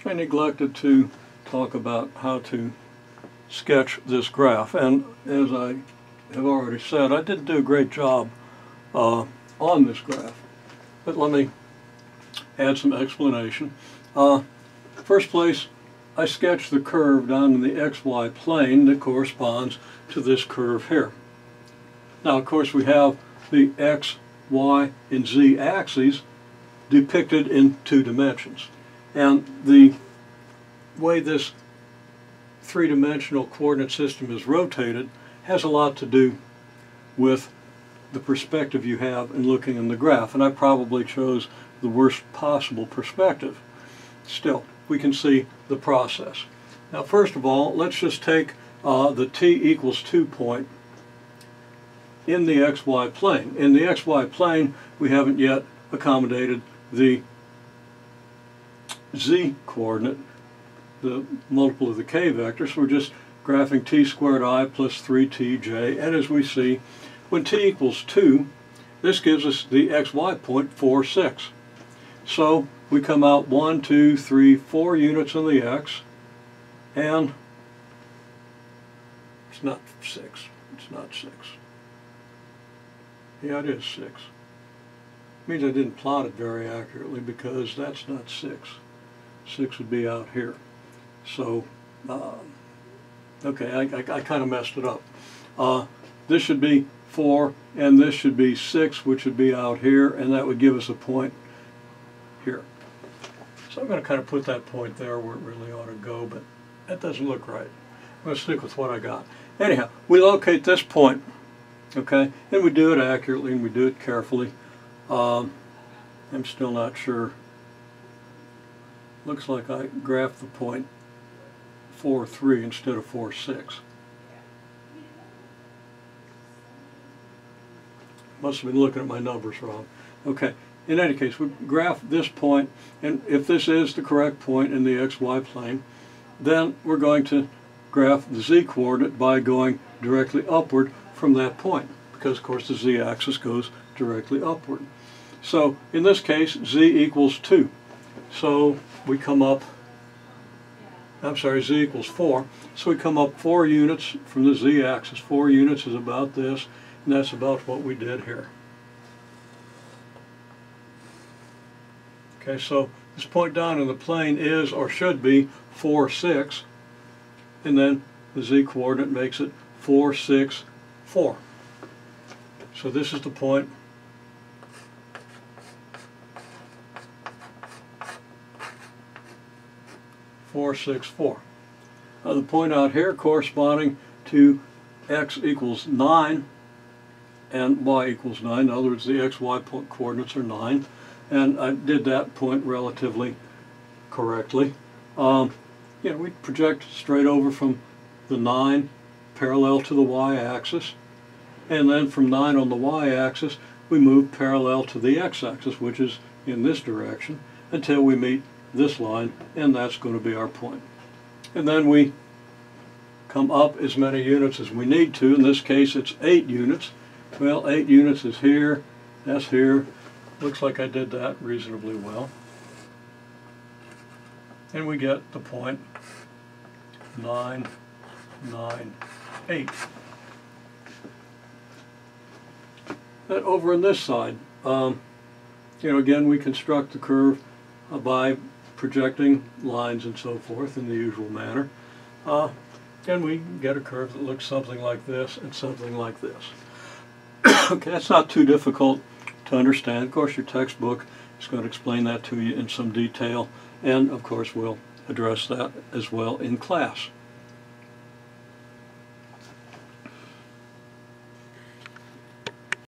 I neglected to talk about how to sketch this graph, and as I have already said, I didn't do a great job on this graph, but let me add some explanation. First place, I sketched the curve down in the XY plane that corresponds to this curve here. Now, of course, we have the X, Y, and Z axes depicted in 2 dimensions. And the way this 3-dimensional coordinate system is rotated has a lot to do with the perspective you have in looking in the graph. And I probably chose the worst possible perspective. Still, we can see the process. Now, first of all, let's just take the t=2 point in the XY plane. In the XY plane, we haven't yet accommodated the Z coordinate, the multiple of the k vector, so we're just graphing t² plus 3tj, and as we see, when t=2, this gives us the xy point 4, 6. So we come out 1, 2, 3, 4 units on the x, and it's not 6. It's not 6. Yeah, it is 6. It means I didn't plot it very accurately because that's not 6. 6 would be out here. So, okay, I kind of messed it up. This should be 4, and this should be 6, which would be out here, and that would give us a point here. So I'm going to kind of put that point there where it really ought to go, but that doesn't look right. I'm going to stick with what I got. Anyhow, we locate this point, okay, and we do it accurately and we do it carefully. I'm still not sure. Looks like I graphed the point 4, 3 instead of 4, 6. Must have been looking at my numbers wrong. Okay, in any case, we graph this point, and if this is the correct point in the XY plane, then we're going to graph the Z coordinate by going directly upward from that point, because of course the Z axis goes directly upward. So in this case, Z=2. So we come up, I'm sorry, Z=4. So we come up 4 units from the Z axis. 4 units is about this, and that's about what we did here. Okay, so this point down in the plane is, or should be, 4, 6, and then the Z coordinate makes it 4, 6, 4. So this is the point 4, 6, 4. The point out here corresponding to x=9 and y=9. In other words, the xy coordinates are 9, and I did that point relatively correctly. We project straight over from the 9 parallel to the y-axis, and then from 9 on the y-axis we move parallel to the x-axis, which is in this direction, until we meet this line, and that's going to be our point. And then we come up as many units as we need to. In this case it's 8 units. Well, 8 units is here, that's here. Looks like I did that reasonably well. And we get the point 9, 9, 8. Then over on this side, again, we construct the curve by projecting lines and so forth in the usual manner. And we get a curve that looks something like this and something like this. Okay, that's not too difficult to understand. Of course, your textbook is going to explain that to you in some detail, and of course we'll address that as well in class.